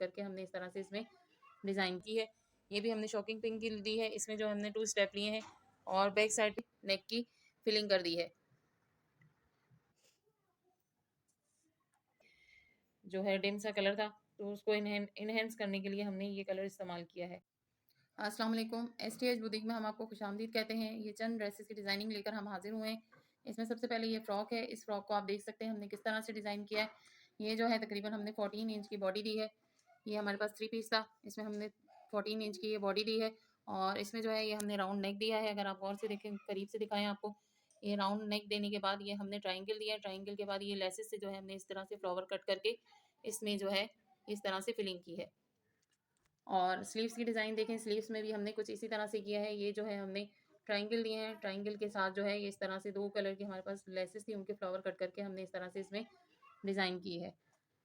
करके हमने इस तरह से इसमें डिज़ाइन की है। ये भी हमने शॉकिंग पिंक की दी है, इसमें जो हमने 2 स्टेप लिए हैं और बैक साइड पे नेक की फिलिंग कर दी है। जो है डिम सा कलर था, तो उसको इन्हेंस करने के लिए हमने ये कलर इस्तेमाल किया है। अस्सलाम वालेकुम, एसटीएच बुटीक में हम आपको खुशामदीद कहते हैं। ये चंद ड्रेसेस की डिज़ाइनिंग लेकर हम हाजिर हुए हैं। इसमें सबसे पहले ये फ़्रॉक है। इस फ़्रॉक को आप देख सकते हैं हमने किस तरह से डिज़ाइन किया है। ये जो है तकरीबन हमने 14 इंच की बॉडी दी है। ये हमारे पास 3 पीस था, इसमें हमने 14 इंच की ये बॉडी दी है और इसमें जो है ये हमने राउंड नेक दिया है। अगर आप गौर से देखें, करीब से दिखाएँ आपको, ये राउंड नेक देने के बाद ये हमने ट्रायंगल दिया है। ट्रायंगल के बाद ये लेसेस से जो है हमने इस तरह से फ्लावर कट करके इसमें जो है इस तरह से फिलिंग की है। और स्लीव्स की डिज़ाइन देखें, स्लीव्स में भी हमने कुछ इसी तरह से किया है। ये जो है हमने ट्रायंगल दिए हैं, ट्रायंगल के साथ जो है ये इस तरह से 2 कलर की हमारे पास लेसेस थी, उनके फ्लावर कट करके हमने इस तरह से इसमें डिज़ाइन की है।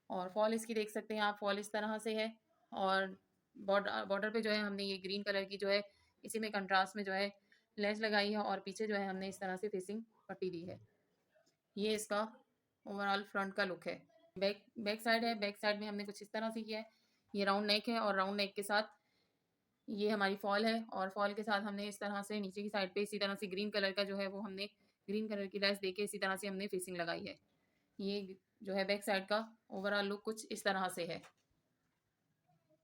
और फॉल इसकी देख सकते हैं आप, फॉल इस तरह से है और बॉर्डर पे जो है हमने ये ग्रीन कलर की जो है इसी में कंट्रास्ट में जो है लेस लगाई है और पीछे जो है हमने इस तरह से फेसिंग पट्टी दी है। ये इसका ओवरऑल फ्रंट का लुक है। बैक बैक साइड है, बैक साइड में हमने कुछ इस तरह से किया है। ये राउंड नेक है और राउंड नेक के साथ ये हमारी फॉल है और फॉल के साथ हमने इस तरह से नीचे की साइड पे इसी तरह से ग्रीन कलर का जो है वो हमने ग्रीन कलर की लेस देके इसी तरह से हमने फेसिंग लगाई है। ये जो है बैक साइड का ओवरऑल लुक कुछ इस तरह से है।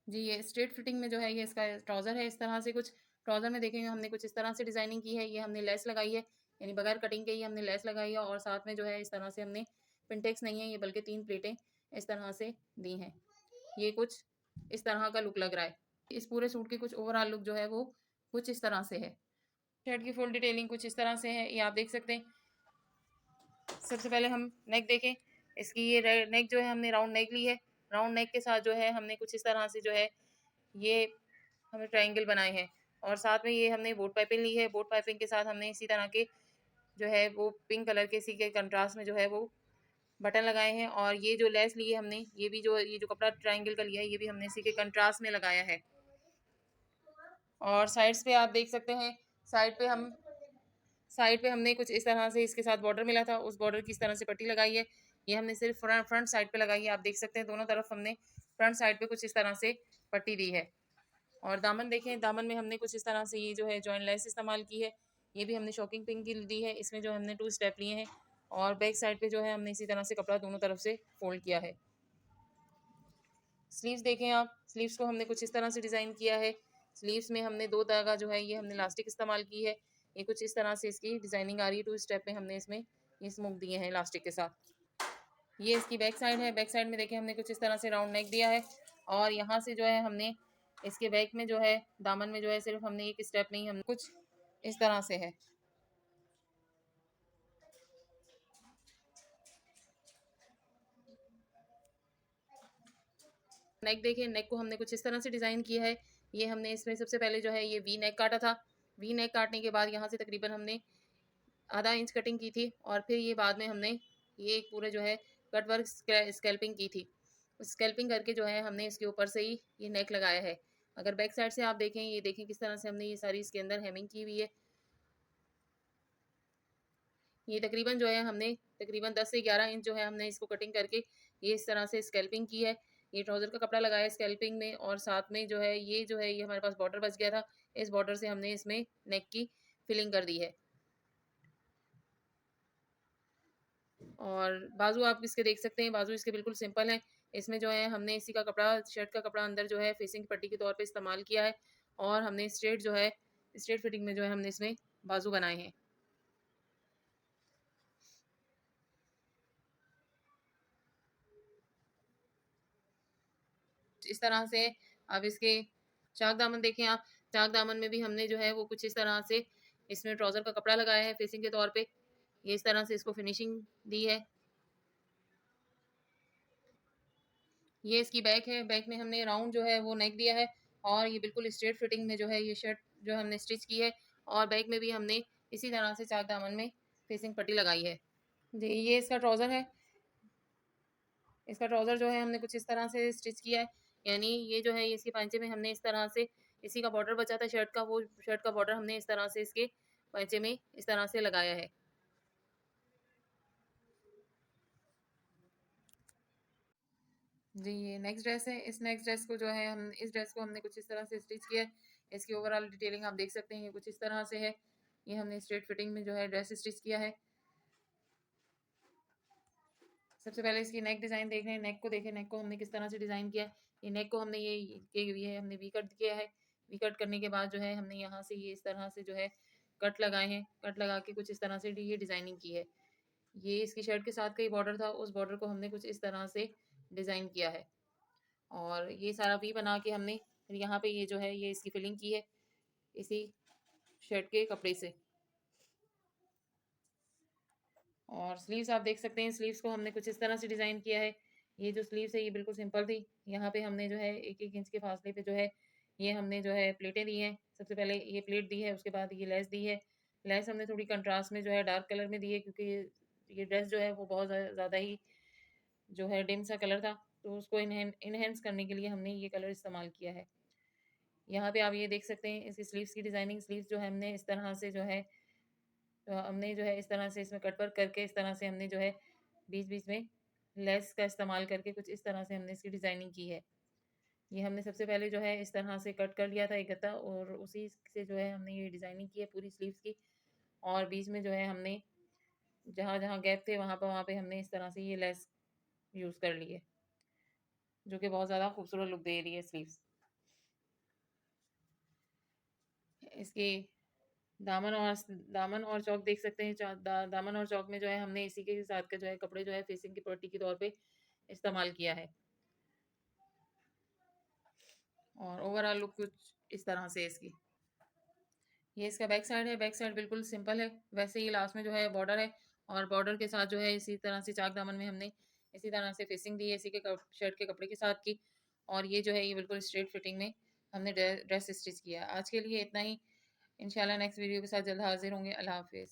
जी, ये स्ट्रेट फिटिंग में जो है ये इसका ट्राउज़र है। इस तरह से कुछ ट्राउज़र में देखेंगे हमने कुछ इस तरह से डिज़ाइनिंग की है। ये हमने लेस लगाई है, यानी बगैर कटिंग के ही हमने लेस लगाई है और साथ में जो है इस तरह से हमने पिंटेक्स नहीं है ये, बल्कि 3 प्लेटें इस तरह से दी हैं। ये कुछ इस तरह का लुक लग रहा है। इस पूरे सूट की कुछ ओवरऑल लुक जो है वो कुछ इस तरह से है। शर्ट की फुल डिटेलिंग कुछ इस तरह से है, ये आप देख सकते हैं। सबसे पहले हम नेक देखें। इसकी ये नेक जो है हमने राउंड नेक ली है। राउंड नेक के साथ जो है हमने कुछ इस तरह से जो है ये हमने ट्रायंगल बनाए हैं और साथ में ये हमने बोट पाइपिंग ली है। बोट पाइपिंग के साथ हमने इसी तरह के जो है वो पिंक कलर के इसी के कंट्रास्ट में जो है वो बटन लगाए हैं और ये जो लेस ली है हमने, ये जो कपड़ा ट्रायंगल का लिया है ये भी हमने इसी के कंट्रास्ट में लगाया है। और साइड्स पे आप देख सकते हैं, साइड पे हम साइड पे हमने कुछ इस तरह से इसके साथ बॉर्डर मिला था, उस बॉर्डर की इस तरह से पट्टी लगाई है। ये हमने सिर्फ फ्रंट साइड पे लगाई है। आप देख सकते हैं दोनों तरफ हमने फ्रंट साइड पे कुछ इस तरह से पट्टी दी है। और दामन देखें, दामन में हमने कुछ इस तरह से ये जो है जॉइंट लेस इस्तेमाल की है। ये भी हमने शॉकिंग पिंक की दी है। इसमें जो हमने 2 स्टेप लिए हैं और बैक साइड पे जो है हमने इसी तरह से कपड़ा दोनों तरफ से फोल्ड किया है। स्लीव्स देखें आप, स्लीव्स को हमने कुछ इस तरह से डिज़ाइन किया है। स्लीव्स में हमने 2 धागा जो है ये हमने इलास्टिक इस्तेमाल की है। ये कुछ इस तरह से इसकी डिज़ाइनिंग आ रही है। 2 स्टेप में हमने इसमें ये स्मोक दिए हैं इलास्टिक के साथ। ये इसकी बैक साइड है। बैक साइड में देखिए हमने कुछ इस तरह से राउंड नेक दिया है और यहाँ से जो है हमने इसके बैक में जो है दामन में जो है सिर्फ हमने एक स्टेप नहीं, हम कुछ इस तरह से है। नेक देखिए, नेक को हमने कुछ इस तरह से डिज़ाइन किया है। ये हमने इसमें सबसे पहले जो है ये वी नेक काटा था। वी नेक काटने के बाद यहाँ से तकरीबन हमने आधा इंच कटिंग की थी और फिर ये बाद में हमने ये एक पूरे जो है कट वर्क स्कैल्पिंग की थी। स्कैल्पिंग करके जो है हमने इसके ऊपर से ही ये नेक लगाया है। अगर बैक साइड से आप देखें, ये देखें किस तरह से हमने ये सारी इसके अंदर हेमिंग की हुई है। ये तकरीबन जो है हमने तकरीबन 10 से 11 इंच जो है हमने इसको कटिंग करके ये इस तरह से स्कैल्पिंग की है। ये ट्राउज़र का कपड़ा लगाया है स्कैल्पिंग में और साथ में जो है ये हमारे पास बॉर्डर बच गया था। इस बॉर्डर से हमने इसमें नेक की फिलिंग कर दी है। और बाजू आप इसके देख सकते हैं, बाजू इसके बिल्कुल सिंपल हैं। इसमें जो है हमने इसी का कपड़ा, शर्ट का कपड़ा अंदर जो है फेसिंग पट्टी के तौर पे इस्तेमाल किया है और हमने स्ट्रेट फिटिंग में जो है हमने इसमें बाजू बनाए हैं। इस तरह से अब इसके चाक दामन देखें आप, चाक दामन में भी हमने जो है वो कुछ इस तरह से इसमें ट्राउज़र का कपड़ा लगाया है फेसिंग के तौर पे। ये इस तरह से इसको फिनिशिंग दी है। ये इसकी बैक है, बैक में हमने राउंड जो है वो नेक दिया है और ये बिल्कुल स्ट्रेट फिटिंग में जो है ये शर्ट जो हमने स्टिच की है और बैक में भी हमने इसी तरह से चाक दामन में फेसिंग पट्टी लगाई है। जी, ये इसका ट्राउज़र है। इसका ट्राउज़र जो है हमने कुछ इस तरह से स्टिच किया है, यानी ये जो है ये इसके पांचे में हमने इस तरह से इसी का बॉर्डर बचा था शर्ट का, वो शर्ट का बॉर्डर हमने इस तरह से इसके पांचे में इस तरह से लगाया है। जी, ये नेक्स्ट ड्रेस है। इस नेक्स्ट ड्रेस को जो है हम इस ड्रेस को हमने कुछ इस तरह से स्टिच किया है। इसकी ओवरऑल डिटेलिंग आप देख सकते हैं, ये कुछ इस तरह से है। ये हमने स्ट्रेट फिटिंग में जो है ड्रेस स्टिच किया है। सबसे पहले इसकी नेक डिज़ाइन देख रहे हैं, नेक को देखें, नेक को हमने किस तरह से डिज़ाइन किया है। ये नेक को हमने ये हमने वी कट किया है। वी कट करने के बाद जो है हमने यहाँ से ये इस तरह से जो है कट लगाए हैं। कट लगा के कुछ इस तरह से ये डिज़ाइनिंग की है। ये इसकी शर्ट के साथ का ही बॉर्डर था, उस बॉर्डर को हमने कुछ इस तरह से डिज़ाइन किया है। और ये सारा वी बना के हमने फिर यहाँ पे ये जो है ये इसकी फिलिंग की है इसी शर्ट के कपड़े से। और स्लीव्स आप देख सकते हैं, स्लीव्स को हमने कुछ इस तरह से डिज़ाइन किया है। ये जो स्लीव्स है ये बिल्कुल सिंपल थी। यहाँ पे हमने जो है 1-1 इंच के फासले पे जो है ये हमने जो है प्लेटें दी हैं। सबसे पहले ये प्लेट दी है, उसके बाद ये लेस दी है। लेस हमने थोड़ी कंट्रास्ट में जो है डार्क कलर में दी है, क्योंकि ये ड्रेस जो है वो बहुत ज़्यादा ही जो है डिम सा कलर था, तो उसको इनहेंस करने के लिए हमने ये कलर इस्तेमाल किया है। यहाँ पे आप ये देख सकते हैं इसकी स्लीव्स की डिज़ाइनिंग। स्लीव्स जो है हमने इस तरह से जो है हमने जो है इस तरह से इसमें कट वर्क करके इस तरह से हमने जो है बीच-बीच में लेस का इस्तेमाल करके कुछ इस तरह से हमने इसकी डिज़ाइनिंग की है। ये हमने सबसे पहले जो है इस तरह से कट कर लिया था एक गत्ता, और उसी से जो है हमने ये डिज़ाइनिंग की है पूरी स्लीव्स की। और बीच में जो है हमने जहाँ-जहाँ गैप थे वहाँ पे हमने इस तरह से ये लेस यूज़ कर ली है, जो कि बहुत ज़्यादा खूबसूरत लुक दे रही है स्लीव्स। इसके दामन और चौक देख सकते हैं। दामन और चौक में जो है हमने इसी के साथ का जो है कपड़े जो है फेसिंग की पट्टी के तौर पे इस्तेमाल किया है। और ओवरऑल लुक कुछ इस तरह से है इसकी। ये इसका बैक साइड है। बैक साइड बिल्कुल सिंपल है। वैसे ही लास्ट में जो है बॉर्डर है, और बॉर्डर के साथ जो है इसी तरह से चाक दामन में हमने इसी तरह से फेसिंग दी है इसी के शर्ट के कपड़े के साथ की। और ये जो है ये बिल्कुल स्ट्रेट फिटिंग में हमने ड्रेस स्टिच किया। आज के लिए इतना ही। इंशाल्लाह नेक्स्ट वीडियो के साथ जल्द हाजिर होंगे। अल्लाह हाफिज़।